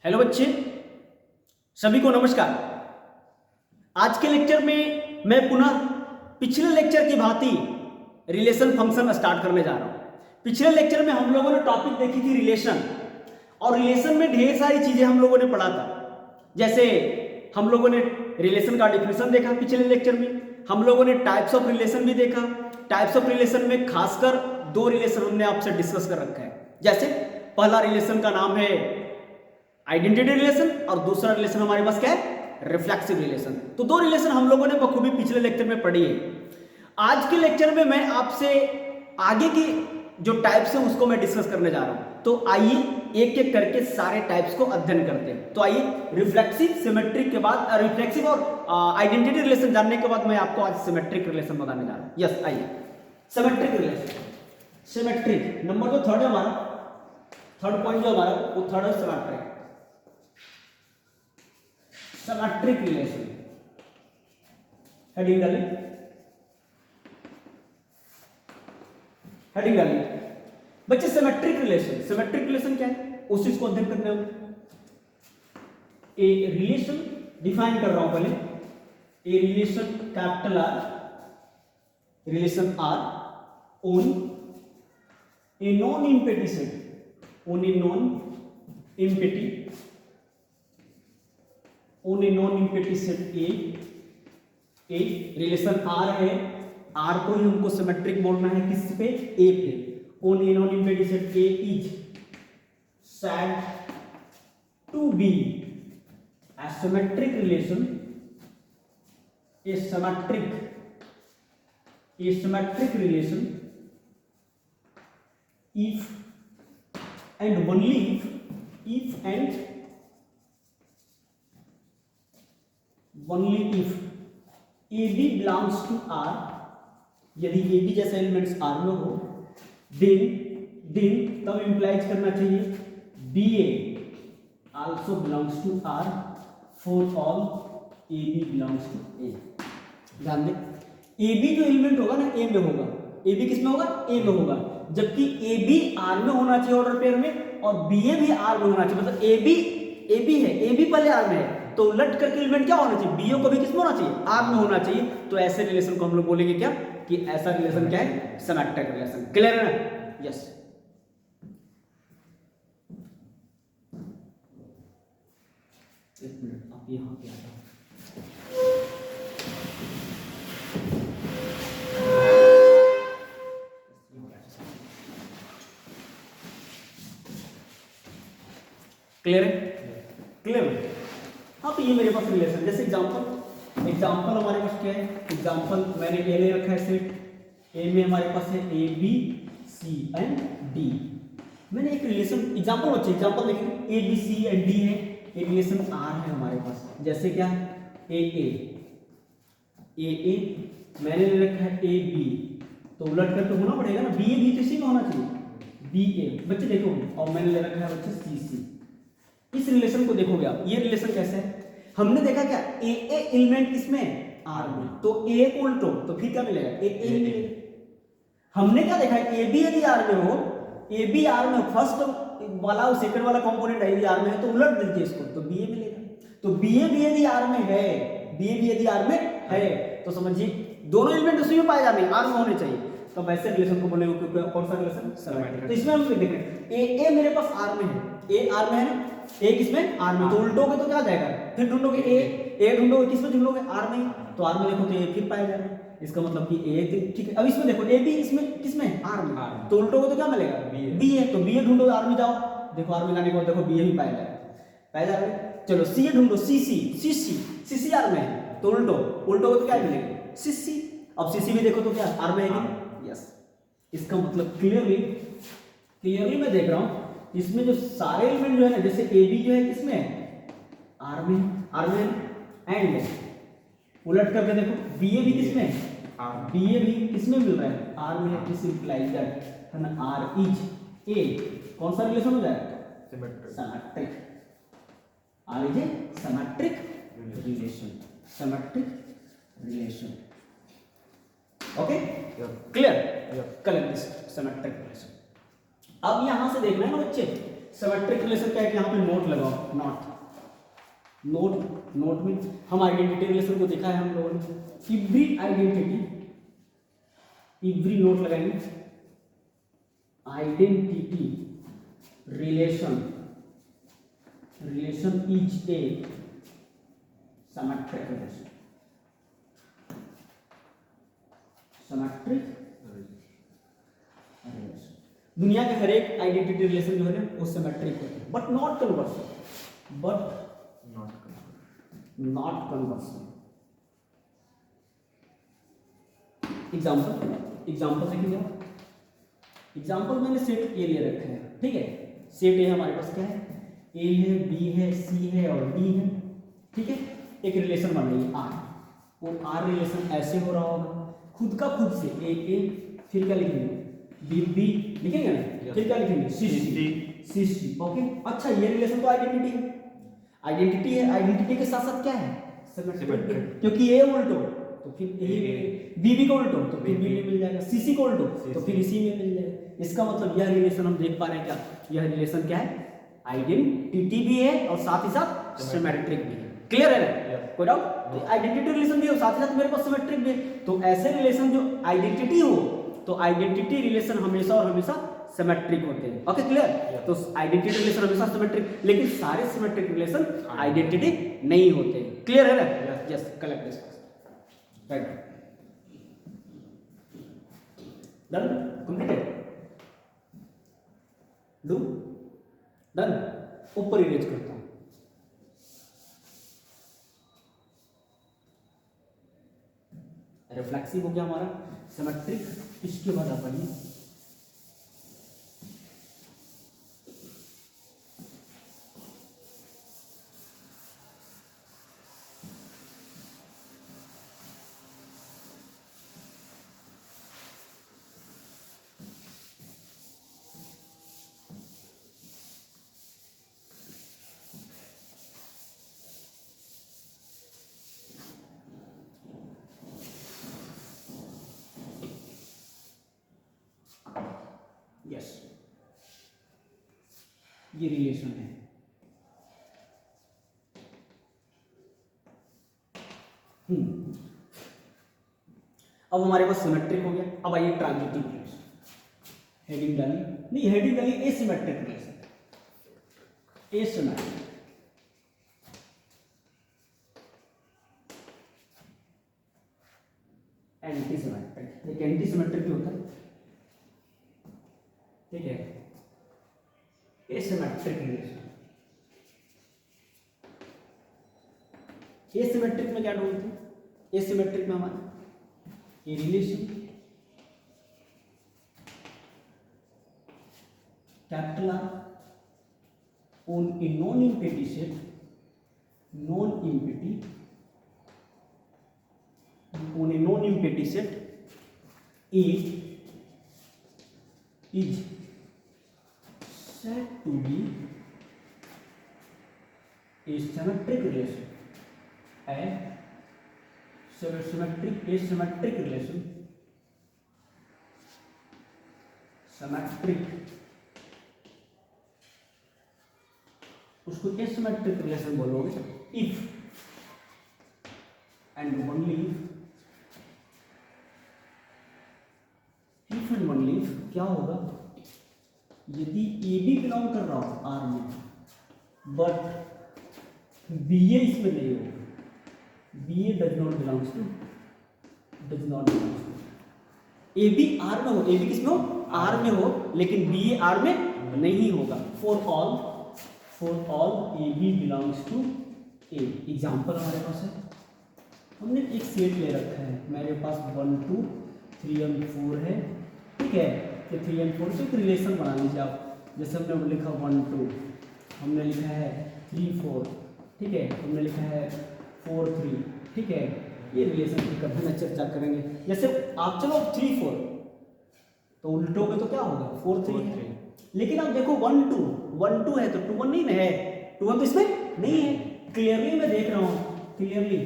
Hello बच्चे, सभी को नमस्कार। आज के लेक्चर में मैं पुनः पिछले लेक्चर की भांति रिलेशन फंक्शन स्टार्ट करने जा रहा हूं। पिछले लेक्चर में हम लोगों ने टॉपिक देखी थी रिलेशन, और रिलेशन में ढेर सारी चीजें हम लोगों ने पढ़ा था। जैसे हम लोगों ने रिलेशन का डिफिनेशन देखा पिछले लेक्चर में, हम लोगों ने टाइप्स ऑफ रिलेशन भी देखा। टाइप्स ऑफ रिलेशन में खासकर दो रिलेशन हमने आपसे डिस्कस कर रखा है। जैसे पहला रिलेशन का नाम है आइडेंटिटी रिलेशन और दूसरा रिलेशन हमारे पास क्या है, रिफ्लेक्सिव रिलेशन। तो दो रिलेशन हम लोगों ने बखूबी पिछले लेक्चर में पढ़ी है। आज के लेक्चर में मैं आपसे आगे की जो टाइप्स है उसको मैं डिस्कस करने जा रहा हूं। तो आइए एक एक करके सारे टाइप्स को अध्ययन करते हैं। तो आइए रिफ्लेक्सिव, सिमेट्रिक के बाद रिफ्लेक्सिव और आइडेंटिटी रिलेशन जानने के बाद मैं आपको आज सिमेट्रिक रिलेशन बताने जा रहा हूं। यस, आइए सिमेट्रिक रिलेशन। सिमेट्रिक नंबर जो थर्ड है हमारा, थर्ड पॉइंट जो हमारा वो थर्ड है सिमेट्रिक। सिमेट्रिक रिलेशन हेडिंग डालें, हेडिंग डालें बच्चे। सिमेट्रिक रिलेशन, सिमेट्रिक रिलेशन क्या है उस चीज को अध्ययन करने हम ए रिलेशन डिफाइन कर रहा हूं पहले। A relation capital R, relation R on a non empty set, on a non empty, on a non empty set a relation R है। आर को ही हमको सिमेट्रिक बोलना है किस पे, ए पे। On a non empty set A is said to be a symmetric relation, a symmetric relation if and only if and only if AB belongs to R, यदि AB जैसे एलिमेंट्स R में हो, then तब implies करना चाहिए BA also belongs to R for all AB belongs to A। ध्यान दें, AB जो एलिमेंट होगा ना A में होगा, AB किस में होगा, A में होगा, जबकि AB R में होना चाहिए ऑर्डर पेयर में, और BA भी R में होना चाहिए। मतलब AB है, AB पहले R में है, तो उलट करके एलिमेंट क्या होना चाहिए, BA को भी किस में होना चाहिए, R में होना चाहिए। तो ऐसे रिलेशन को हम लोग बोलेंगे क्या, कि ऐसा रिलेशन क्या है, सिमेट्रिक रिलेशन। क्लियर है ना? यस। एक मिनट, आप यहाँ पे आ जाओ। क्लियर है? क्लियर है? हाँ, तो ये मेरे पास रिलेशन, जैसे एग्जांपल हमारे पास क्या है, एग्जांपल मैंने ए ले रखा है सेट। ए में हमारे पास है A B C and D. मैंने एक रिलेशन एग्जांपल बच्चे एग्जांपल देखेंगे, A B C and D है, एक रिलेशन आर है हमारे पास। जैसे क्या, ए मैंने ले रखा है ए बी, तो उलट कर तो होना पड़ेगा ना, बी ए भी तो इसी में होना चाहिए, बी ए। बच्चे देखो, और मैंने ले रखा है बच्चे सी सी। इस रिलेशन को देखोगे आप, ये रिलेशन कैसे है, हमने देखा क्या, ए एलिमेंट किसमें, आर में, तो ए को उल्टो तो फिर क्या मिलेगा, ए मिलेगा। हमने क्या देखा, ए बी यदि आर में हो, ए बी आर में फर्स्ट वाला और सेकंड वाला कंपोनेंट यदि आर में है, तो उलट दीजिए इसको, तो बी ए मिलेगा। तो बी ए भी यदि आर में है, बी ए भी यदि आर में है, तो समझिए दोनों एलिमेंट उसी में पाए जाते हैं, आर में होने चाहिए। तो वैसे रिलेशन को बोलेंगे क्योंकि कौन सा रिलेशन, सिमेट्रिक। तो इसमें हम देख रहे हैं ए मेरे पास आर में है, ए आर में है ना, ए किसमें, आर में, तो उल्टोगे तो क्या आ जाएगा, फिर ढूंढोगे ए ढूंढोगे किसमें ढूंढोगे, आर में, तो आर में देखो तो ए फिर पाया जाएगा। इसका मतलब कि ए, ठीक है। अब इसमें देखो ए बी इसमें किसमें, आर में, तो उल्टोगे तो क्या मिलेगा, बी है, तो बी ए ढूंढोगे, आर में जाओ, देखो आर में जाने के बाद देखो बी ए भी पाया जाएगा। चलो सी ए ढूंढो, सी सी आर में है, तो उल्टोगे तो क्या मिलेगा, सी सी। अब सी सी भी देखो तो क्या आर में है, यस। इसका मतलब क्लियरली मैं देख रहा हूं, इसमें जो सारे एलिमेंट जो है ना, जैसे ए बी जो है किसमें है, आर में, एंड उलट करके देखो बी ए भी किसमें है, बी ए भी किसमें मिल रहा है, आर में। दिस इंप्लाइज दैट है ना, आर इज ए, कौन सा रिलेशन हो जाएगा, symmetric. R is a symmetric relation. Okay, clear, symmetric relation. अब यहां से देखना है ना बच्चे, सिमेट्रिक रिलेशन क्या है कि यहाँ पे नोट लगाओ, नोट में हम आइडेंटिटी रिलेशन को देखा है हम लोगों ने। इवरी आइडेंटिटी, इवरी नोट लगाएंगे, identity relation is a symmetric relation, symmetric relation. दुनिया के हर एक आइडेंटिटी रिलेशन जो है ना वो सिमेट्रिक होते हैं, बट नॉट कन्वर्सल। एग्जाम्पल देखेंगे आप। एग्जाम्पल मैंने सेट ए ले रखा है, ठीक है। सेट ए हमारे पास क्या है, ए है, बी है, सी है और डी है, ठीक है। एक रिलेशन बन रही है आर, वो आर रिलेशन ऐसे हो रहा होगा खुद का खुद से, ए फिर क्या लिखेंगे, बी लिखेंगे ना, फिर क्या लिखेंगे, सी। ओके, अच्छा ये रिलेशन तो आइडेंटिटी है, आइडेंटिटी के साथ साथ क्या है, सिमेट्रिक, क्योंकि ए उल्टो तो फिर बी को उल्टो तो फिर बी में मिल जाएगा, सी को उल्टो तो फिर इसी में मिल जाएगा। इसका मतलब यह रिलेशन हम देख पा रहे हैं क्या, यह रिलेशन क्या है, आइडेंटिटी भी है और साथ ही साथ सिमेट्रिक भी है। क्लियर है ना, कोई डाउट? आइडेंटिटी रिलेशन भी है और साथ ही साथ मेरे पास सिमेट्रिक भी है। तो ऐसे रिलेशन जो आइडेंटिटी हो तो आइडेंटिटी रिलेशन हमेशा और हमेशा सिमेट्रिक होते हैं। Okay clear? तो आइडेंटिटी रिलेशन हमेशा सिमेट्रिक, लेकिन सारे सिमेट्रिक रिलेशन आइडेंटिटी नहीं होते। क्लियर है ना? Yes, collect this right. Done, completed, do done. ऊपर इरेज करता हूं, रिफ्लेक्सिव हो गया हमारा, सिमेट्रिक। इसके बाद आप आइए ये रिलेशन है। अब हमारे पास सिमेट्रिक हो गया। अब आइए ट्रांजिटिव रिलेशन, हेडिंग डाली नहीं, हेडिंग डाली एसिमेट्रिक रिलेशन, एसिमेट्रिक, एंटीसिमेट्रिक। एक एंटीसिमेट्रिक भी होता है, ठीक है। एसिमेट्रिक रिलेशन, एसिमेट्रिक में क्या ढूंढते हैं, एसिमेट्रिक में हमारा ये relation capital are on a non empty set, on a non-empty set A is said to be a symmetric relation, and asymmetric relation, symmetric, उसको asymmetric relation बोलोगे if and only if and only if क्या होगा, यदि A B belong कर रहा हो are में but B ए इसमें नहीं होगा, B A does not belongs to, A B R में हो, ए बी किसमें हो, आर में हो, लेकिन बी ए आर में नहीं होगा। For all A B belongs to A. Example हमारे पास है, हमने एक सेट ले रखा है, मेरे पास 1 2 3 और 4 है, ठीक है। तो 3 और 4 से एक रिलेशन बना लीजिए आप, जैसे हमने लिखा 1 2, हमने लिखा है 3 4, ठीक है, हमने लिखा है 4 3, ठीक है। ये रिलेशन की कभी ना चर्चा करेंगे। जैसे आप चलो 3 4 तो उल्टोगे तो क्या होगा, 4 3 है, लेकिन आप देखो 1 2 है तो 2 1 नहीं है, 2 1 तो इसमें नहीं है। क्लियरली मैं देख रहा हूँ, क्लियरली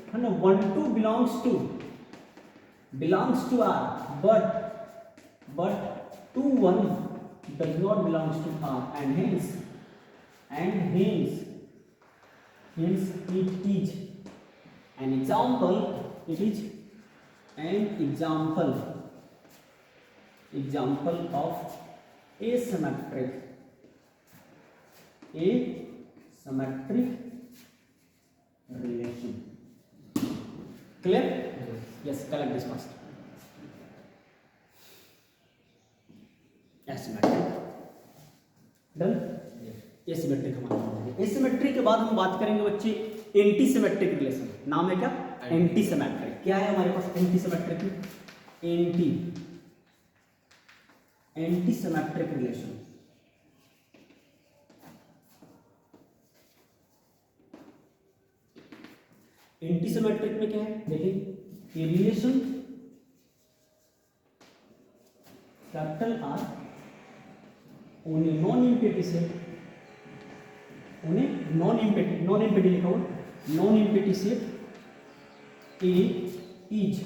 है ना, 1 2 belongs to R, but 2 1 does not belongs to R, and hence it is an example. It is an example of asymmetric relation. Clear? Yes, collect this first. Asymmetric. Done? Asymmetric हमारा। Asymmetric के बाद हम बात करेंगे बच्चे anti symmetric relation. नाम है क्या? Anti symmetric. क्या है हमारे पास anti symmetric? Anti symmetric relation. Anti symmetric में क्या है देखिए, ये relation capital R on a non empty set, non empty लिखा हुआ, non empty set A is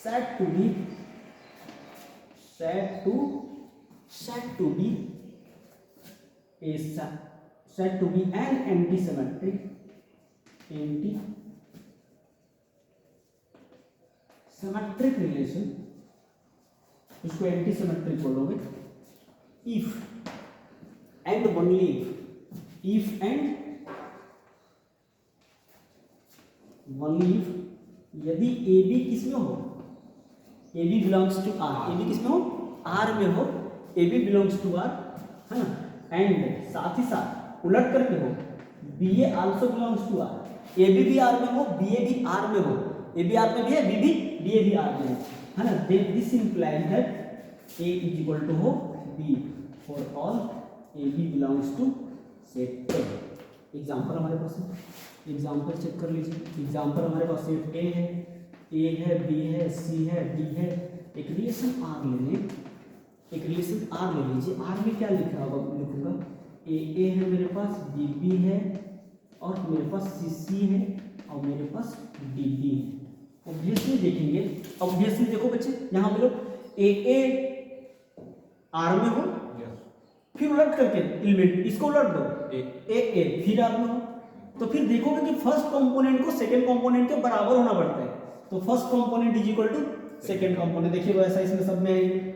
said to be an anti-symmetric relation, इसको एंटी सिमेट्रिक बोलोगे if and only if यदि AB किसमें हो, AB belongs to R, AB किसमें हो? R में हो, AB belongs to R, है ना, एंड साथ ही साथ उलट करके हो BA also belongs to R, AB भी R में हो, BA भी R में हो, AB R में भी है, BA भी R में है ना, this implies that A is equal to हो B for all AB belongs to set A। Example हमारे पास है, एग्जाम्पल चेक कर लीजिए। एग्जाम्पल हमारे पास सेट A है, A है, B है, C है, D है। एक रिलेशन R ले लीजिए। R में क्या लिखा होगा, लिखूंगा A है मेरे पास, B है, और मेरे पास C है, और मेरे पास D है। ऑब्वियसली देखेंगे, ऑब्वियसली देखो बच्चे, यहाँ पे लो A R में हो, फिर उलट करके एलिमेंट इसको उलट दो, ए फिर आर में हो, तो फिर देखोगे कि फर्स्ट कंपोनेंट को सेकंड कंपोनेंट के बराबर होना पड़ता है। तो first component is equal to second component. देखिए वैसा इसमें सब में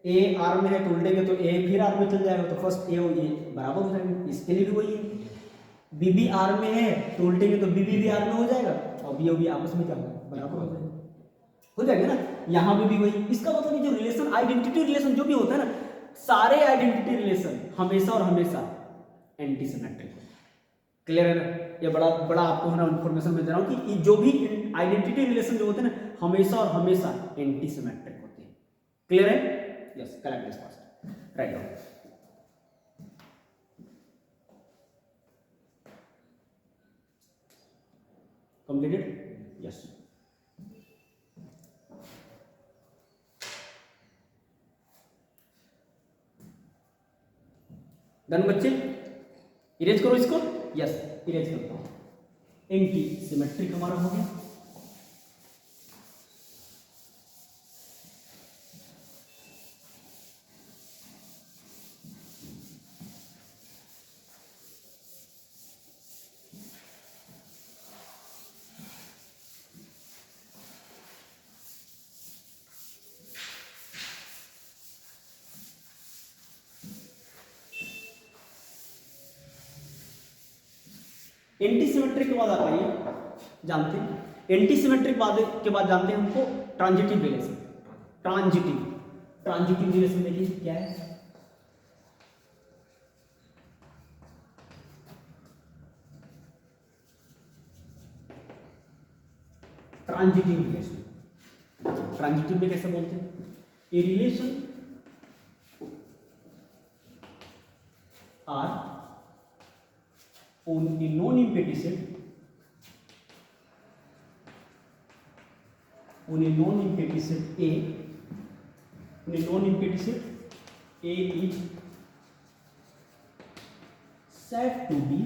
ए आर में है तो उल्टेंगे तो ए फिर आर में चल जाएगा, तो फर्स्ट ए और ये बराबर हो जाएंगे। इसके लिए भी वही है, बी आर में है तो उल्टेंगे तो बी आर में हो जाएगा, और बी आपस में क्या होगा, बराबर हो जाएगा ना। यहाँ पे भी वही। इसका मतलब ये जो रिलेशन, आइडेंटिटी रिलेशन जो भी होता है ना, सारे आइडेंटिटी रिलेशन हमेशा और हमेशा एंटी सिमेट्रिक होते हैं। क्लियर है ना? ये बड़ा आपको है ना इन्फॉर्मेशन मैं दे रहा हूँ कि जो भी आइडेंटिटी रिलेशन जो होते हैं ना, हमेशा और हमेशा एंटी सिमेट्रिक होते हैं। क्लियर है? Yes, correct this first, write down. Completed? Yes. Done बच्चे? इरेज करो इसको। यस, इरेज करता हूं। एंटी सिमेट्रिक हमारा हो गया। एंटी सिमेट्रिक के बाद आता है, जानते हैं एंटी सिमेट्रिक के बाद जानते हैं हमको ट्रांजिटिव रिलेशन। ट्रांजिटिव रिलेशन देखिए क्या है। ट्रांजिटिव में कैसे बोलते हैं? A relation R on a non-empty set, on a non-empty set A, on a non-empty set A is said to be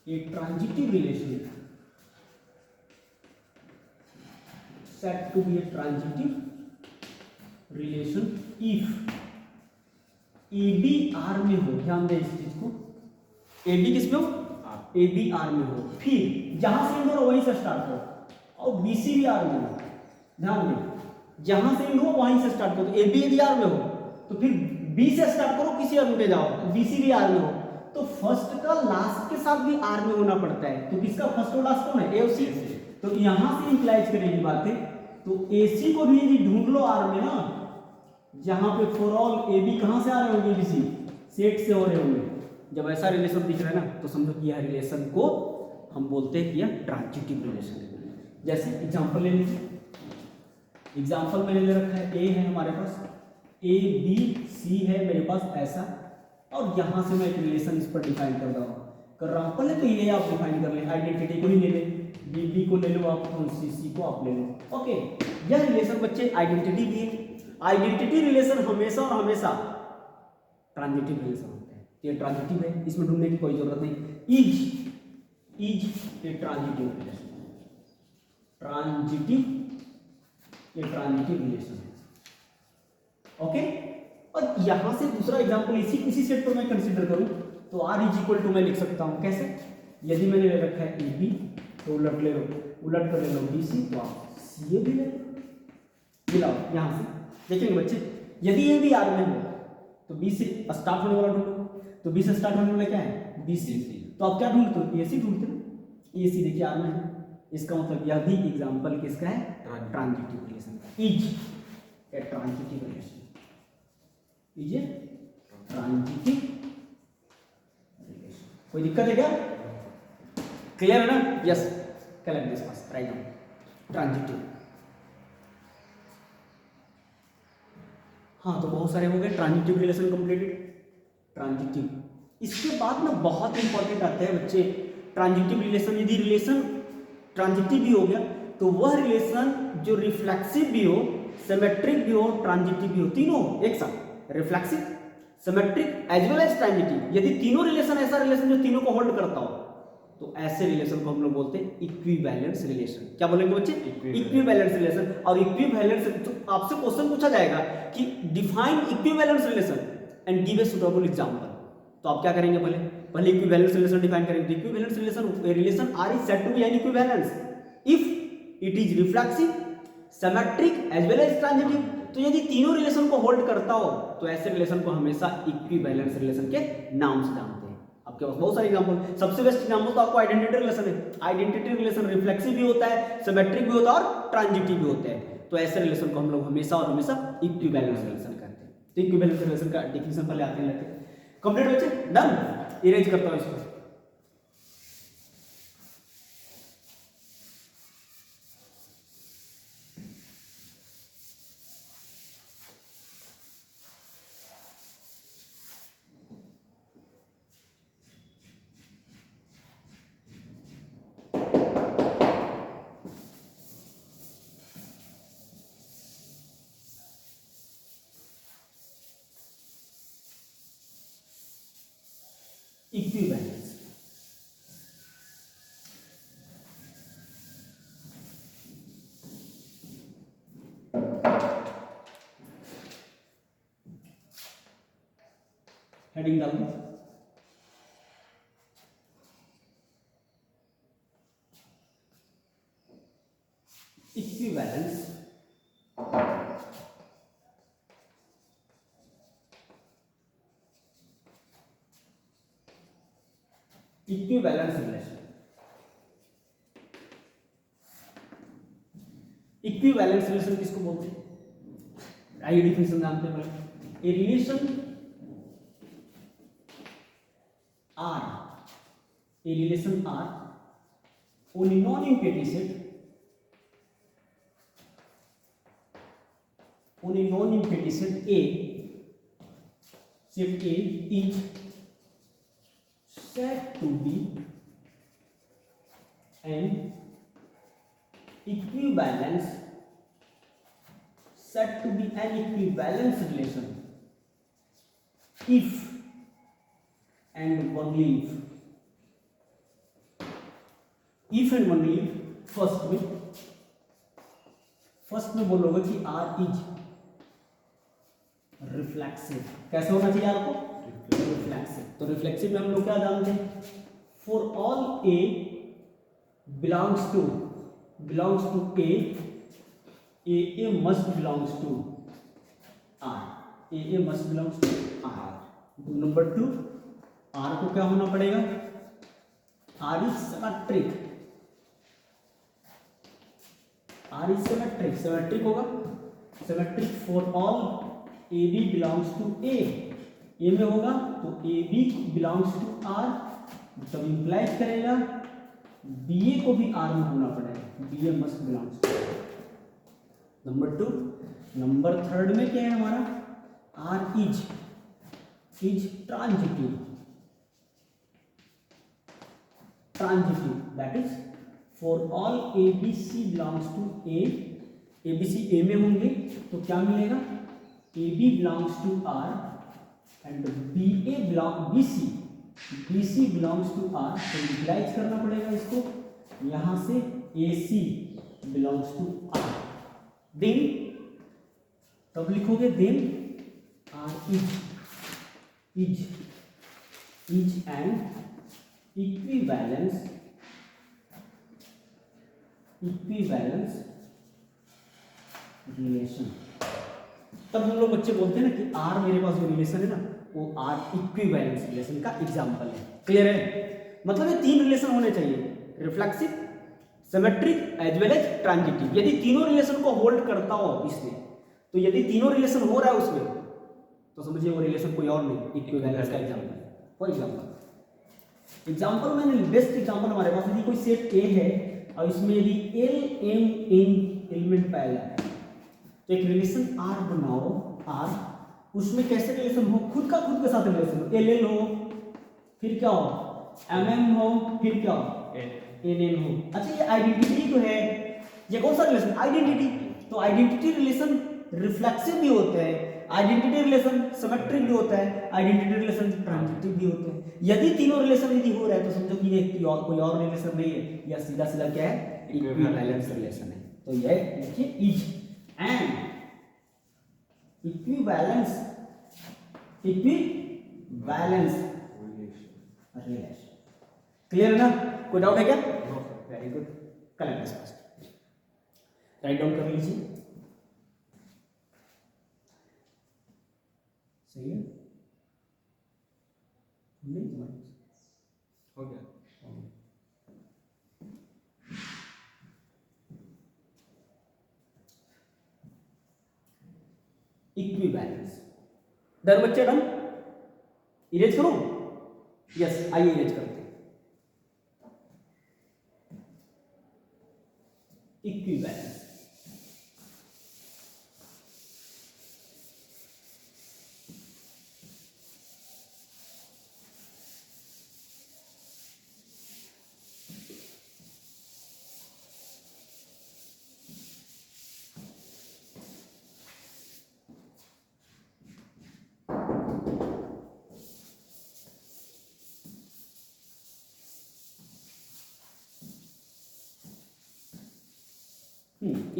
a transitive relation, said to be a transitive relation if A B R में हो, ध्यान दें इस चीज को, A B किस में हो, ए बी आर में हो, फिर जहां से एंड हो वहीं से स्टार्ट करो, और बी सी भी आर में हो, ध्यान दें जहां से एंड हो वहीं से स्टार्ट करो, तो ए बी यदि आर में हो तो फिर बी से स्टार्ट करो, किसी और में जाओ, तो बी सी भी आर में हो, तो फर्स्ट का लास्ट के साथ भी आर में होना पड़ता है, तो किसका फर्स्ट और लास्ट कौन है, ए और सी, तो यहां से इंप्लाइज करेगी बातें, तो ए सी को भी यदि ढूंढ लो आर में ना, जहां पे फॉर ऑल ए बी कहां से आ रहे होंगे, बी सी सेट से हो रहे होंगे, जब ऐसा रिलेशन दिख रहा है ना तो समझो कि यह रिलेशन को हम बोलते हैं कि यह ट्रांजिटिव रिलेशन है। जैसे एग्जांपल ले लीजिए, एग्जांपल मैंने ले रखा है, ए है हमारे पास, ए बी सी है मेरे पास ऐसा, और यहां से मैं एक रिलेशन इस पर डिफाइन कर रहा हूं, पहले तो ये आप डिफाइन कर ले, आइडेंटिटी को ही ले ले, बी बी को ले लो आप, सी सी को आप ले लो, ओके। यह रिलेशन बच्चे आइडेंटिटी भी है, आइडेंटिटी रिलेशन हमेशा और हमेशा ट्रांजिटिव रिलेशन होता है, ये ट्रांजिटिव है, इसमें ढूंढने की कोई जरूरत नहीं, is a transitive relation, transitive ये ट्रांजिटिव रिलेशन है, ओके। और यहां से दूसरा एग्जांपल इसी सेट पर मैं कंसीडर करूं तो r इज इक्वल टू मैं लिख सकता हूं, कैसे, यदि मैंने ले रखा है ए बी तो उलट ले लो, उलट कर ले लो बी सी, तो आप सी ए भी ले लो, मिलाओ यहां से, देखेंगे बच्चे यदि ये भी आर में हो तो बी से स्टार्ट होने वाला ढूंढो, तो बी से स्टार्ट होने वाला क्या है, बी सी, तो आप क्या ढूंढते हो, ए सी ढूंढते हो, ए सी देखिए आर में है, इसका मतलब यह भी एग्जांपल किसका है, ट्रांजिटिव रिलेशन का, is a transitive relation, is a transitive relation. कोई दिक्कत है क्या, क्लियर है ना, yes, collect this first, write down, transitive. हाँ तो बहुत सारे हो गए, ट्रांजिटिव रिलेशन कंप्लीटेड, ट्रांजिटिव। इसके बाद ना बहुत इंपॉर्टेंट आता है बच्चे, ट्रांजिटिव रिलेशन, यदि रिलेशन ट्रांजिटिव भी हो गया तो वह रिलेशन जो रिफ्लेक्सिव भी हो, सिमेट्रिक भी हो, ट्रांजिटिव भी हो, तीनों एक साथ, reflexive, symmetric as well as transitive, यदि तीनों रिलेशन, ऐसा रिलेशन जो तीनों को होल्ड करता हो, तो ऐसे रिलेशन को हम लोग बोलते हैं इक्विवेलेंस रिलेशन। क्या बोलेंगे बच्चे, इक्विवेलेंस रिलेशन। और इक्विवेलेंस, तो आपसे क्वेश्चन पूछा जाएगा कि define equivalence relation and give a suitable example, तो आप क्या करेंगे, पहले इक्विवेलेंस रिलेशन डिफाइन करेंगे। Equivalence relation R is said to be an equivalence if it is reflexive, symmetric as well as transitive. तो यदि तीनों रिलेशन को होल्ड करता हो तो ऐसे रिलेशन को हमेशा इक्विवेलेंस रिलेशन के नाम से जानते हैं। आपके पास बहुत सारे एग्जांपल, सबसे बेस्ट एग्जांपल तो आपको आइडेंटिटी रिलेशन है। आइडेंटिटी रिलेशन रिफ्लेक्सिव भी होता है, सिमेट्रिक भी होता है और ट्रांजिटिव भी होता है। तो ऐसे रिलेशन को हम लोग हमेशा और हमेशा इक्विवेलेंस रिलेशन कहते हैं। तो इक्विवेलेंस रिलेशन का डेफिनेशन पहले आते हैं, कंप्लीट बच्चे, डन। इरेज करता हूं इसको। इक्विवेलेंस, हेडिंग डाल दो, equivalence equivalence relation. Equivalence relation किसको बोलते हैं, आइए डिफिनेशन जानते हैं पहले। A relation R, a relation R on a non-empty set, on a non-empty set A, set A is said to be an equivalence, said to be an equivalence relation if and only if and only first में बोलोगे कि R is reflexive. कैसे होना चाहिए आपको? Reflexive. तो reflexive में हम लोग क्या जानते हैं? For all a belongs to A must belongs to R. A must belongs to R. Number 2, R को क्या होना पड़ेगा? R is symmetric. R is symmetric, symmetric होगा। Symmetric for all A B belongs to A में होगा तो a B belongs to R, तब implies करेगा बी ए को भी आर में होना पड़ेगा, b a must belongs to. Number 2, number 3 में क्या है हमारा? R is transitive, that is for all A B c belongs to A B c A में होंगे तो क्या मिलेगा? A B belongs to R and b a belong b c belongs to R, तो यूटिलाइज करना पड़ेगा इसको यहां से a c belongs to R. Then तब लिखोगे then R is an equivalence relation. तब हम लोग बच्चे बोलते हैं ना कि आर मेरे पास जो रिलेशन है ना वो आर इक्विवेलेंस रिलेशन का एग्जांपल है। क्लियर है? मतलब ये 3 रिलेशन होने चाहिए, reflexive, symmetric as well as transitive. यदि तीनों रिलेशन को होल्ड करता हो इसमें, तो यदि तीनों रिलेशन हो रहा है उसमें तो समझिए वो रिलेशन कोई और नहीं, इक्विवेलेंस का एग्जांपल है। फॉर एग्जांपल मैंने बेस्ट एग्जांपल हमारे पास यदि कोई सेट ए है और इसमें यदि एल एम एन एलिमेंट पाया जाए तो एक रिलेशन आर बनाओ। आर उसमें कैसे रिलेशन हो? खुद के साथ रिलेशन हो, एल एल हो, फिर क्या हो? एम एम हो, फिर क्या हो? एन एन हो। अच्छा ये आइडेंटिटी तो है, ये कौन सा रिलेशन? आइडेंटिटी। तो आइडेंटिटी रिलेशन रिफ्लेक्सिव भी होते हैं, आइडेंटिटी रिलेशन सिमेट्रिक भी होता है, आइडेंटिटी रिलेशन ट्रांजिटिव भी होते हैं। यदि तीनों रिलेशन यदि हो रहा है तो समझो कि ये कोई और रिलेशन नहीं है, या सीधा क्या है? इक्विवेलेंस रिलेशन है। तो यह देखिए is an equivalence relation. Clear है ना? कोई डाउट है क्या? Very good, correct first. Write down कर लीजिए। सही है? नहीं हो गया। इक्विवेलेंस डर बच्चे डन? इरेज करो? यस, आइए इरेज करते हैं। इक्विवेलेंस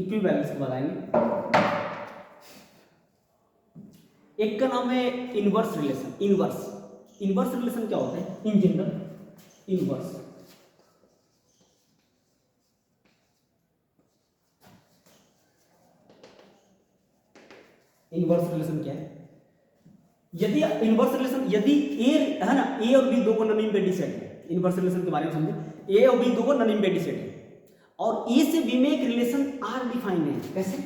इक्विवेलेंस बताएंगे। एक का नाम है इनवर्स रिलेशन। इनवर्स रिलेशन क्या होता है? इन जनरल इनवर्स रिलेशन क्या है? यदि इनवर्स रिलेशन यदि ए है ना, ए और बी दो को नॉन इम्पेटी सेट है। इनवर्स रिलेशन के बारे में समझे, ए और बी दो को नॉन इम्पेटी सेट है और ए से बी में एक रिलेशन आर डिफाइन है। कैसे?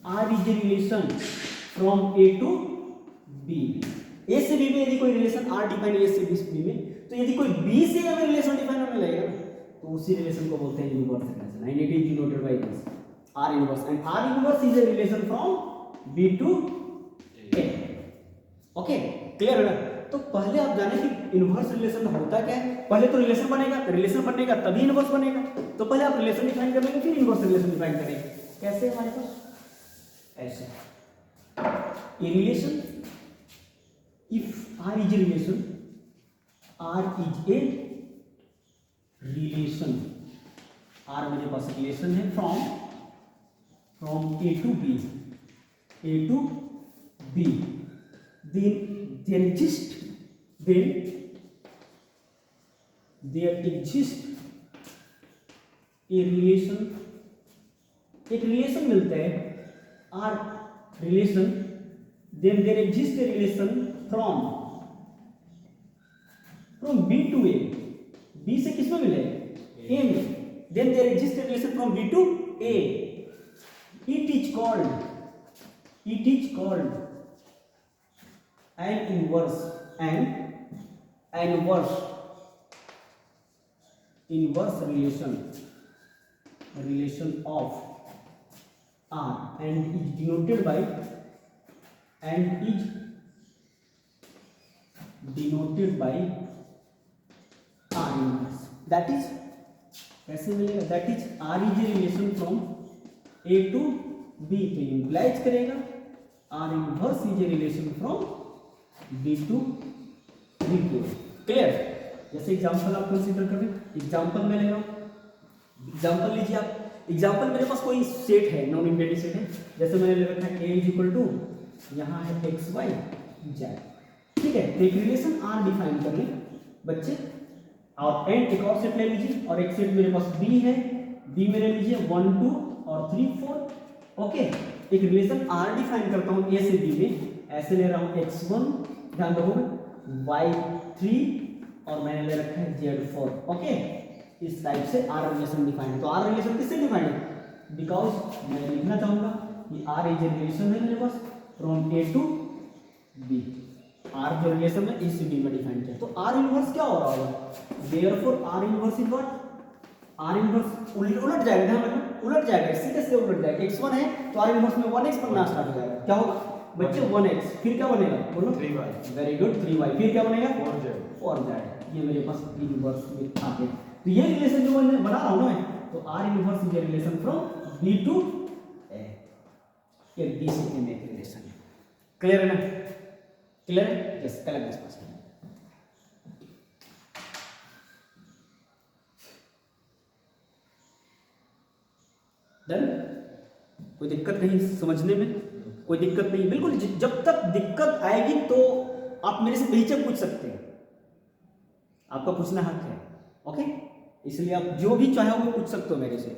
R is a relation from A to B. A से बी में यदि कोई रिलेशन आर डिफाइन है ए से बी में, तो यदि कोई बी से ए में रिलेशन डिफाइन होने लगेगा ना तो उसी रिलेशन को बोलते हैं inverse relation, and it is denoted by this R inverse. And R inverse is a relation from B to A. Okay, clear है ना? तो पहले आप जाने कि इनवर्स रिलेशन होता क्या है। पहले तो रिलेशन बनेगा तभी इनवर्स बनेगा। तो पहले आप रिलेशन डिफाइन कर लेंगे, फिर इनवर्स रिलेशन डिफाइन करेंगे। कैसे? हमारे पास ऐसे a relation, if R is a relation, R मेरे पास रिलेशन है from A to B there exists a relation, एक रिलेशन मिलता है R relation, then there exist a relation from B to A, B से किस में मिले ए में, then there exist a relation from B to A, it is called an inverse relation of R and is denoted by R inverse. That is कैसे मिलेगा? That is R is a relation from A to B, तो implies करेगा R inverse is a relation from B to B to A. Clear? जैसे example आप consider करें, example मैं ले रहा हूं, एग्जांपल लीजिए आप, एग्जांपल मेरे पास कोई सेट है, नॉन इम्प्लिसिट सेट है, जैसे मैंने ले रखा है A इज इक्वल टू, यहाँ है x y z, ठीक है, तो एक रिलेशन R डिफाइन कर लें बच्चे, और एंड एक और सेट ले लीजिए, और एक सेट मेरे पास B है, B में ले लीजिए 1 2 और 3 4, ओके, एक रिलेशन R डिफाइन करता हूँ A से B में, ऐसे ले रहा हूँ x1, ध्यान रखोगे, y3 और मैंने ले रखा है z4, ओके, इस टाइप से R रिलेशन डिफाइन है। तो R रिलेशन किससे डिफाइन है? बिकॉज मैं लिखना चाहूंगा कि R इज ए रिलेशन है मेरे पास from A to B, R जो रिलेशन है इस B में डिफाइन किया, तो R इनवर्स क्या हो रहा होगा? Therefore R inverse is what? R inverse उलट जाएगा, ध्यान रखना, उलट जाएगा, सीधे सीधे उलट जाएगा, x1 है तो R इनवर्स में 1x बनना स्टार्ट हो जाएगा, क्या होगा बच्चे 1x, फिर क्या बनेगा बोलो 3y, वेरी गुड 3y, फिर क्या बनेगा 4z, 4z, ये मेरे पास इनवर्स में आ गया। तो ये रिलेशन जो मैं बना रहा हूं ना मैं, तो R inverse is a relation from B to A, ये B से A में एक रिलेशन है। क्लियर है ना? Clear? Yes, correct this person. Done? कोई दिक्कत नहीं समझने में? कोई दिक्कत नहीं, बिल्कुल, जब तक दिक्कत आएगी तो आप मेरे से बेहिचक पूछ सकते हैं, आपका पूछना हक है, ओके, इसलिए आप जो भी चाहे वो पूछ सकते हो मेरे से।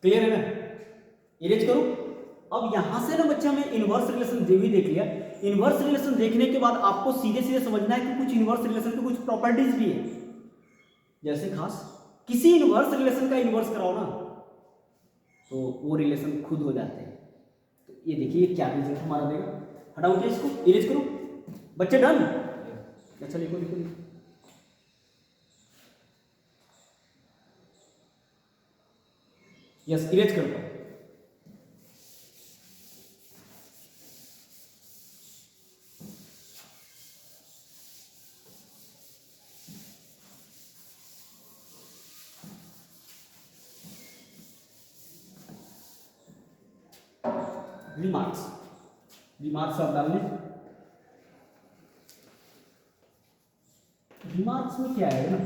क्लियर है ना? इरेज करो। अब यहां से ना बच्चे हमें इनवर्स रिलेशन भी देख लिया। इनवर्स रिलेशन देखने के बाद आपको सीधे सीधे समझना है कि कुछ इनवर्स रिलेशन की कुछ प्रॉपर्टीज भी है, जैसे खास किसी इनवर्स रिलेशन का इनवर्स कराओ ना तो वो रिलेशन खुद हो जाते हैं। तो ये देखिए क्या रिजल्ट हमारा देगा, हटाओ क्या इसको, इरेज करो बच्चे। डन? अच्छा लिखो लिखो लिखो। यस, इरेज करता हूं। रिमार्क्स आप डाल लें। रिमार्क्स में क्या है ना,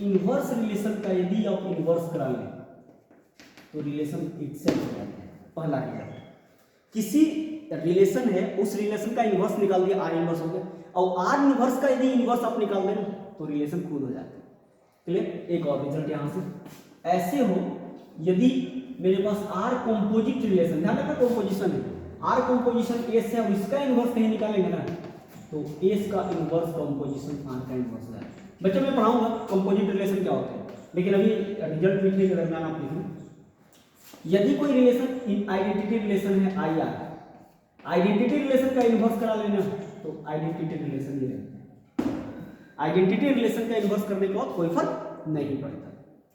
इनवर्स रिलेशन का यदि आप इनवर्स करा लें तो रिलेशन इटसेल्फ हो जाता है। पहला रिजल्ट, किसी रिलेशन है उस रिलेशन का इनवर्स निकाल दिया, आर इनवर्स हो गया, और आर इनवर्स का यदि इनवर्स आप निकाल दें तो रिलेशन खुद हो जाता है। क्लियर? एक और रिजल्ट यहां से ऐसे हो, यदि मेरे पास आर कॉम्पोजिट रिलेशन, ध्यान रखना कॉम्पोजिशन है, आर कॉम्पोजिशन एस है और इसका इनवर्स कहीं निकालेंगे ना तो एस का इनवर्स कॉम्पोजिशन आर का इनवर्स है। बच्चों मैं पढ़ाऊंगा कॉम्पोजिट रिलेशन क्या होता है, लेकिन अभी रिजल्ट लिखने के दरमियान आप लिखें, यदि कोई रिलेशन आइडेंटिटी रिलेशन है आई आर, आइडेंटिटी रिलेशन का इनवर्स करा लेना तो आइडेंटिटी रिलेशन ये रहता है। आइडेंटिटी रिलेशन का इनवर्स करने के बाद कोई फर्क नहीं पड़ता।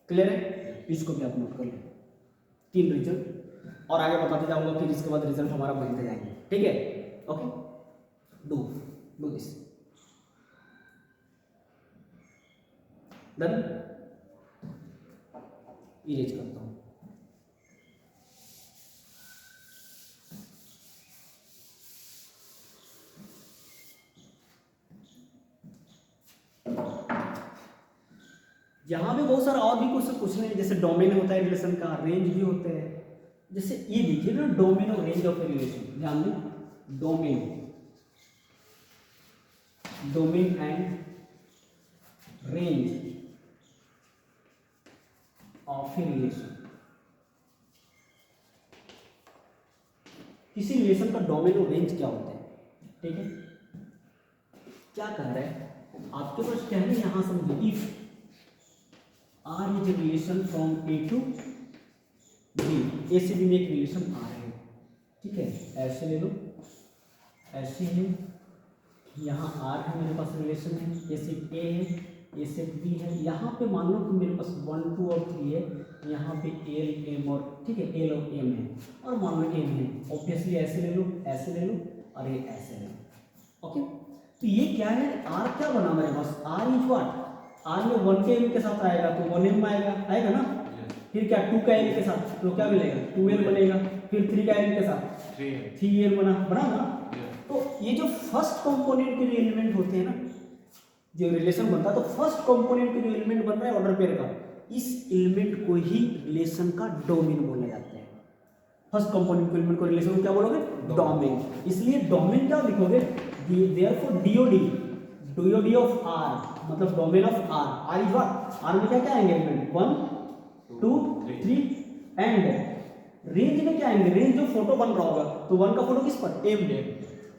क्लियर है? इसको भी आप नोट कर लें। 3 रिजल्ट और आगे बताते जाऊंगा, फिर इसके बाद रिजल्ट हमारा बनते जाएंगे। ठीक है? Okay, do this. Done? Erase करता हूं। यहाँ पे बहुत सारा और भी क्वेश्चन पूछने हैं, जैसे डोमेन होता है रिलेशन का, रेंज भी होते हैं। जैसे ये देखिए ना, डोमेन और रेंज ऑफ रिलेशन, ध्यान दें, domain domain and range of a relation. किसी रिलेशन का डोमेन और रेंज क्या होता है, ठीक है। क्या कह रहा है आपके पास, क्या है यहां समझो, if R is a relation from A to B, A से बी में एक रिलेशन आर है, ठीक है। ऐसे ले लो, ऐसे है, यहाँ आर है मेरे पास रिलेशन है, ए से ए है, ए से बी है, यहाँ पे मान लो कि मेरे पास 1 2 और 3 है, यहाँ पे एल एम और, ठीक है, एल और एम है, और मान लो एम है, ऑब्वियसली ऐसे ले लो, ऐसे ले लो, और ये ऐसे ले लो, ओके। तो ये क्या है, आर क्या बना मेरे पास, आर इज व्हाट, आर में 1 के एम के साथ आएगा तो 1 एम आएगा ना, फिर क्या 2 का एल के साथ तो क्या मिलेगा 2 एल बनेगा, फिर 3 का एल के साथ 3 एल बना ना। तो ये जो फर्स्ट कंपोनेंट के जो एलिमेंट होते हैं ना, जो रिलेशन बनता है, तो फर्स्ट कंपोनेंट के जो एलिमेंट बन रहा है ऑर्डर पेयर का, इस एलिमेंट को ही रिलेशन का डोमेन बोला जाता है। फर्स्ट कंपोनेंट के एलिमेंट को रिलेशन को क्या बोलोगे, डोमेन। इसलिए डोमेन क्या लिखोगे, therefore DOD, DOD of R मतलब domain of R, R is what, R में क्या क्या आएंगे एलिमेंट 1 2 3, एंड रेंज में क्या आएंगे, रेंज जो फोटो बन रहा होगा तो 1 का फोटो किस पर, एम,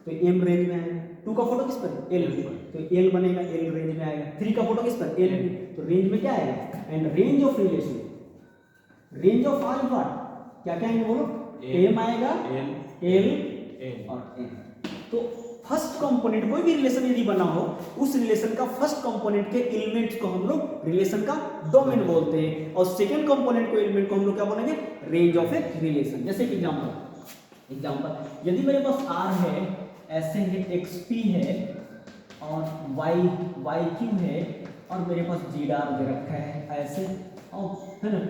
तो एम रेंज में आएगा, 2 का फोटो किस पर, एल, तो एल बनेगा, एल रेंज में आएगा, 3 का फोटो किस पर, एल, तो रेंज में क्या आएगा, and range of relation, range of R is what, क्या क्या आएंगे बोलो, एम आएगा, एल और एम। तो फर्स्ट कंपोनेंट कोई भी रिलेशन यदि बना हो, उस रिलेशन का फर्स्ट कंपोनेंट के एलिमेंट्स को हम लोग रिलेशन का डोमेन बोलते हैं, और सेकंड कंपोनेंट को एलिमेंट को हम लोग क्या बोलेंगे, रेंज ऑफ ए रिलेशन। जैसे कि एग्जांपल यदि मेरे पास आर है, ऐसे है, एक्स पी है, और वाई क्यू है, और मेरे पास जीडार दे रखा है ऐसे, और है ना,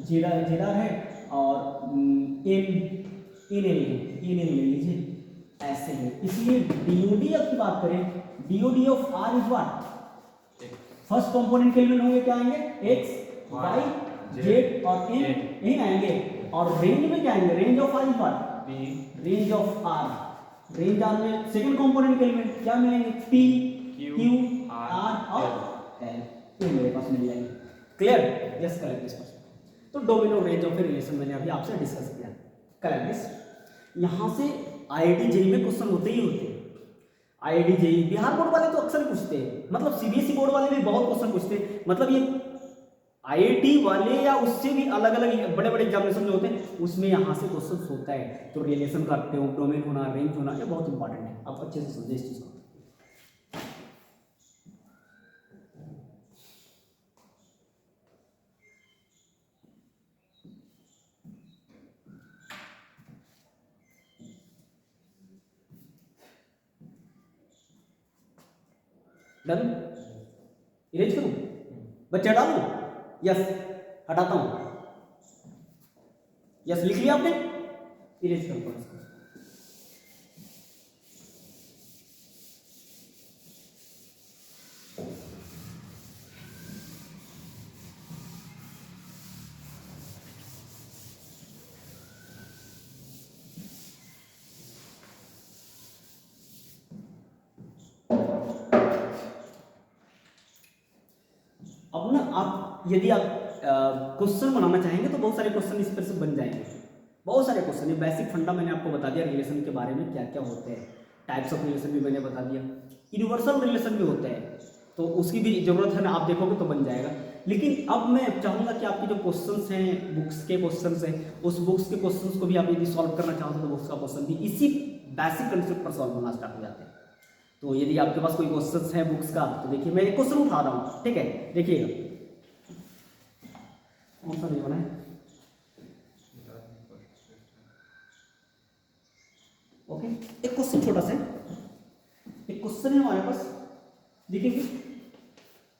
जीडार है, और एन ले लीजिए ऐसे है। इसलिए डीओडी की बात करें, DOD of R is what, first component के एलिमेंट होंगे क्या आएंगे, एक्स वाई जेड और एन, यही आएंगे, और रेंज में क्या आएंगे, range of R is what, range of R, range R में सेकंड कंपोनेंट के एलिमेंट क्या मिलेंगे, पी क्यू आर और एल, ये मेरे पास मिल जाएंगे। Clear, yes correct this question. तो डोमेन और रेंज ऑफ ए रिलेशन मैंने अभी आपसे डिस्कस किया, करेक्ट दिस। यहां से आईआईटी जेईई में क्वेश्चन होते ही होते हैं, आईआईटी जेईई बिहार बोर्ड वाले तो अक्सर पूछते हैं, मतलब सीबीएसई बोर्ड वाले भी बहुत क्वेश्चन पूछते हैं, मतलब ये आईआईटी वाले या उससे भी अलग अलग बड़े बड़े एग्जामिनेशन जो होते हैं उसमें यहाँ से क्वेश्चन होता है। तो रिलेशन का डोमेन होना, रेंज होना, ये बहुत इंपॉर्टेंट है, आप अच्छे से समझे इस चीज को। डन, इरेज करूं, बच्चे हटा दूं, यस हटाता हूं, यस लिख लिया आपने, इरेज करूंगा इसको। अब ना आप यदि आप क्वेश्चन बनाना चाहेंगे तो बहुत सारे क्वेश्चन इस पर से बन जाएंगे, बहुत सारे क्वेश्चन। ये बेसिक फंडा मैंने आपको बता दिया रिलेशन के बारे में, क्या क्या होते हैं, टाइप्स ऑफ रिलेशन भी मैंने बता दिया, यूनिवर्सल रिलेशन भी होते हैं, तो उसकी भी जरूरत है ना, आप देखोगे तो बन जाएगा। लेकिन अब मैं चाहूँगा कि आपके जो क्वेश्चंस हैं, बुक्स के क्वेश्चंस हैं, उस बुक्स के क्वेश्चंस को भी आप यदि सॉल्व करना चाहो तो बुक्स का क्वेश्चन भी इसी बेसिक कंसेप्ट पर सॉल्व होना स्टार्ट हो जाते हैं। तो यदि आपके पास कोई क्वेश्चंस है बुक्स का, तो देखिए मैं एक क्वेश्चन उठा रहा हूँ, ठीक है, देखिएगा कौन सा नहीं बना है, ओके। एक क्वेश्चन छोटा सा, एक क्वेश्चन है हमारे पास, देखिए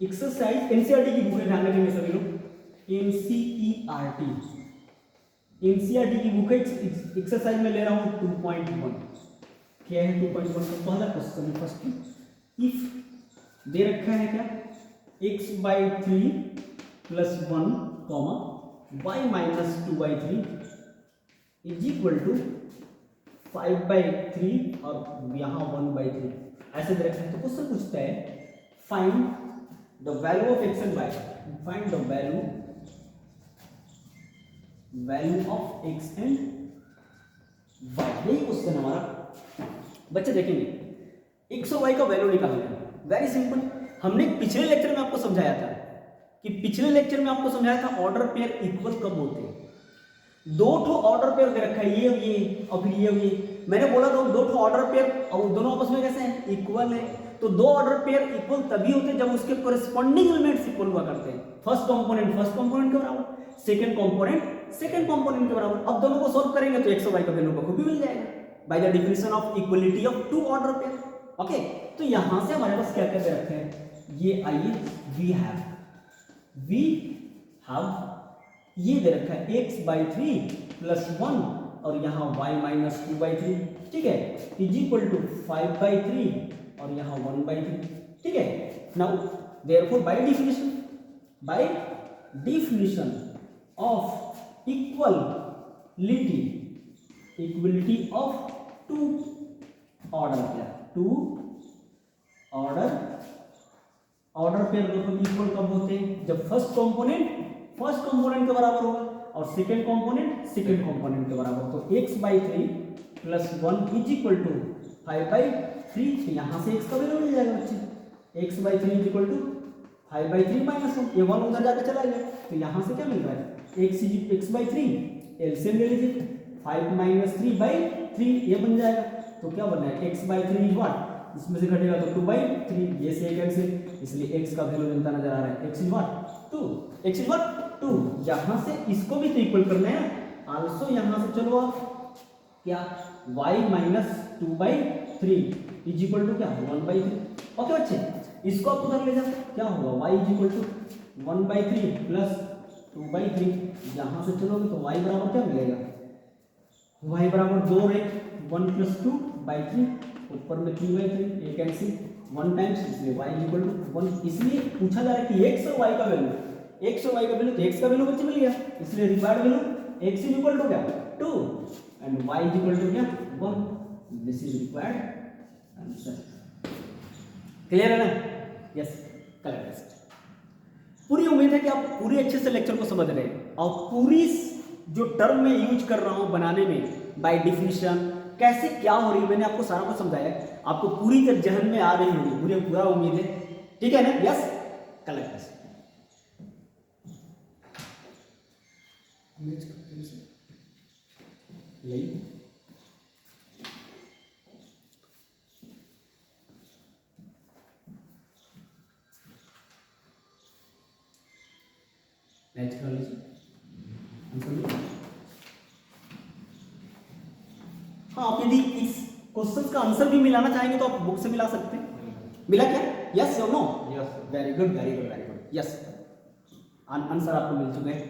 एक्सरसाइज एनसीईआरटी की बुक है, ध्यान रखेंगे सभी लोग, एनसीईआरटी की बुक है, एक्सरसाइज में ले रहा हूँ 2.1, क्या है 2.1 का पहला क्वेश्चन है। फर्स्ट, इफ दे रखा है क्या, x/3 + 1, y-2/3 is equal to 5/3 और यहाँ 1/3, ऐसे दे रखा है तो क्वेश्चन पूछता है find the value of x and y, find the value of x and y, यही क्वेश्चन हमारा। बच्चे देखेंगे एक्स और वाई का वैल्यू निकालना है, वेरी सिंपल। हमने पिछले लेक्चर में आपको समझाया था ऑर्डर पेयर इक्वल कब होते हैं। दो ठो ऑर्डर पेयर दे रखा है, ये और फिर ये। मैंने बोला था दो ठो ऑर्डर पेयर और दोनों आपस में कैसे हैं, इक्वल है। तो दो ऑर्डर पेयर इक्वल तभी होते हैं जब उसके कोरेस्पॉन्डिंग एलिमेंट्स इक्वल हुआ करते हैं। फर्स्ट कंपोनेंट के बराबर, सेकंड कंपोनेंट के बराबर। अब दोनों को सॉल्व करेंगे तो एक्स और वाई का वैल्यू बखूबी मिल जाएगा by the definition of equality of two order pair. Okay, तो यहां से हमारे पास क्या क्या दे रखे हैं, ये आइए वी हैव ये दे रखा है x/3 + 1 और यहाँ y-2/3, ठीक है, इज इक्वल टू 5/3 और यहाँ 1/3, ठीक है। Now therefore by definition of equality of two order pair दोनों इक्वल कब होते हैं, जब फर्स्ट कंपोनेंट के बराबर होगा और सेकंड कंपोनेंट के बराबर। तो x/3 + 1 इज इक्वल टू 5/3। यहाँ से x का वैल्यू मिल जाएगा बच्चे, x/3 इज इक्वल टू 5/3 - 1, ये 1 उधर जाकर चला गया। तो यहाँ से क्या मिल रहा है, x/3 एलसीएम ले लीजिए, 5 - 3/3 ये बन जाएगा। तो क्या बना है, x/3 इज व्हाट, इसमें से घटेगा तो 2/3, ये से कैंसिल, इसलिए x का वैल्यू बनता नजर आ रहा है, x इज व्हाट 2। यहां से इसको भी तो इक्वल करना है, आल्सो यहां से चलो आप क्या y - 2/3 इज इक्वल टू क्या 1/3। ओके बच्चे, इसको आप उधर ले जाओ, क्या होगा y इज इक्वल टू 1/3 + 2/3। यहां से चलोगे तो y बराबर क्या मिलेगा, y बराबर 2 रे 1 + 2/3, ऊपर में 3/3, ये कैंसिल 1 टाइम्स, इसलिए y इक्वल टू 1। इसलिए पूछा जा रहा है कि x और y का वैल्यू, तो x का वैल्यू बच्चे मिल गया, इसलिए required value x is equal to क्या 2 and y is equal to क्या 1। This is required answer. Clear है ना, यस, करेक्ट। पूरी उम्मीद है कि आप पूरी अच्छे से लेक्चर को समझ रहे हैं और पूरी जो टर्म में यूज कर रहा हूं बनाने में बाय डिफिनिशन कैसे क्या हो रही है, मैंने आपको सारा कुछ समझाया, आपको पूरी तरह जहन में आ रही होगी, मुझे पूरा उम्मीद है, ठीक है ना, यस, करेक्ट। मैच कर लीजिए, हाँ, आप यदि इस क्वेश्चन का आंसर भी मिलाना चाहेंगे तो आप बुक से मिला सकते हैं। मिला क्या, यस या no, very good, yes, answer आपको मिल चुके हैं।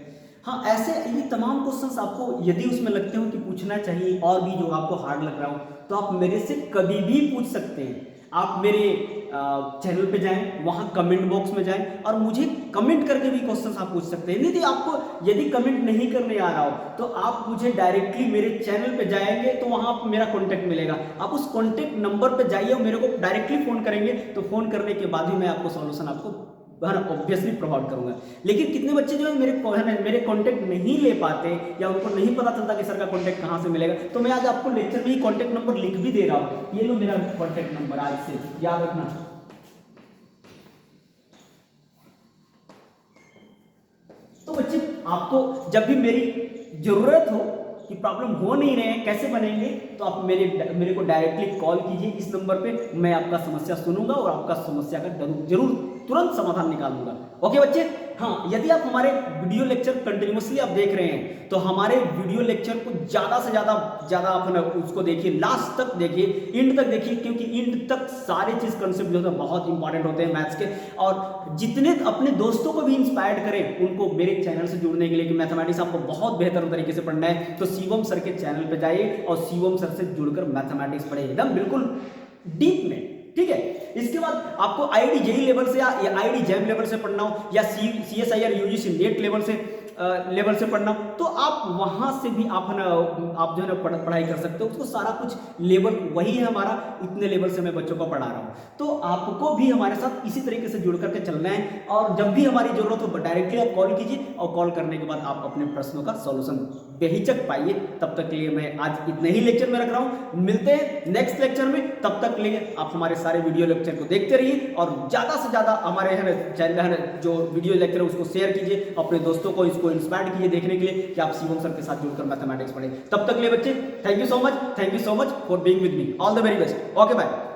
हाँ, ऐसे ये तमाम क्वेश्चंस आपको यदि उसमें लगते हो कि पूछना चाहिए और भी जो आपको हार्ड लग रहा हो तो आप मेरे से कभी भी पूछ सकते हैं। आप मेरे चैनल पे जाएं, वहाँ कमेंट बॉक्स में जाएं और मुझे कमेंट करके भी क्वेश्चंस आप पूछ सकते हैं। यदि आपको यदि कमेंट नहीं करने आ रहा हो तो आप मुझे डायरेक्टली मेरे चैनल पे जाएंगे तो वहाँ आप मेरा कॉन्टैक्ट मिलेगा, आप उस कॉन्टैक्ट नंबर पे जाइए और मेरे को डायरेक्टली फ़ोन करेंगे, तो फ़ोन करने के बाद ही मैं आपको सॉल्यूशन आपको ऑब्वियसली प्रोवाइड करूंगा। लेकिन कितने बच्चे जो है मेरे कांटेक्ट नहीं ले पाते या उनको नहीं पता चलता कि सर का कांटेक्ट कहां से मिलेगा, तो मैं आज आपको लेक्चर में ही कांटेक्ट नंबर लिख भी दे रहा हूं, ये लो मेरा कांटेक्ट नंबर, आज से याद रखना। तो बच्चे आपको जब भी मेरी जरूरत हो कि प्रॉब्लम हो नहीं रहे हैं कैसे बनेंगे, तो आप मेरे को डायरेक्टली कॉल कीजिए इस नंबर पे, मैं आपका समस्या सुनूंगा और आपका समस्या का जरूर तुरंत समाधान निकालूंगा। ओके बच्चे, हाँ, यदि आप हमारे वीडियो लेक्चर कंटिन्यूअसली आप देख रहे हैं तो हमारे वीडियो लेक्चर को ज़्यादा से ज़्यादा अपना उसको देखिए, लास्ट तक देखिए, इंड तक देखिए, क्योंकि इंड तक सारे चीज़ कंसेप्ट जो है बहुत इंपॉर्टेंट होते हैं मैथ्स के। और जितने अपने दोस्तों को भी इंस्पायर्ड करें उनको मेरे चैनल से जुड़ने के लिए, कि मैथमेटिक्स आपको बहुत बेहतर तरीके से पढ़ना है, तो शिवम सर के चैनल पर जाइए और शिवम सर से जुड़कर मैथमेटिक्स पढ़े एकदम बिल्कुल डीप में, ठीक है। इसके बाद आपको आईआईटी जेईई लेवल से या आईआईटी जैम लेवल से पढ़ना हो या सीएसआईआर यूजीसी नेट लेवल से पढ़ना हो, तो आप वहां से भी आप है ना, आप जो है ना पढ़ाई कर सकते हो। उसको सारा कुछ लेवल वही है हमारा, इतने लेवल से मैं बच्चों को पढ़ा रहा हूँ। तो आपको भी हमारे साथ इसी तरीके से जुड़ करके चलना है, और जब भी हमारी जरूरत हो डायरेक्टली आप कॉल कीजिए, और कॉल करने के बाद आप अपने प्रश्नों का सॉल्यूशन बेहिचक पाइए। तब तक के लिए मैं आज इतने ही लेक्चर में रख रहा हूँ, मिलते हैं नेक्स्ट लेक्चर में। तब तक के लिए आप हमारे सारे वीडियो लेक्चर को देखते रहिए, और ज्यादा से ज्यादा हमारे है चैनल है जो वीडियो लेक्चर है उसको शेयर कीजिए, अपने दोस्तों को इसको इंस्पायर कीजिए देखने के लिए कि आप शिवम सर के साथ जुड़कर मैथमेटिक्स पढ़ें। तब तक के लिए बच्चे, thank you so much for being with me. All the very best. Okay bye.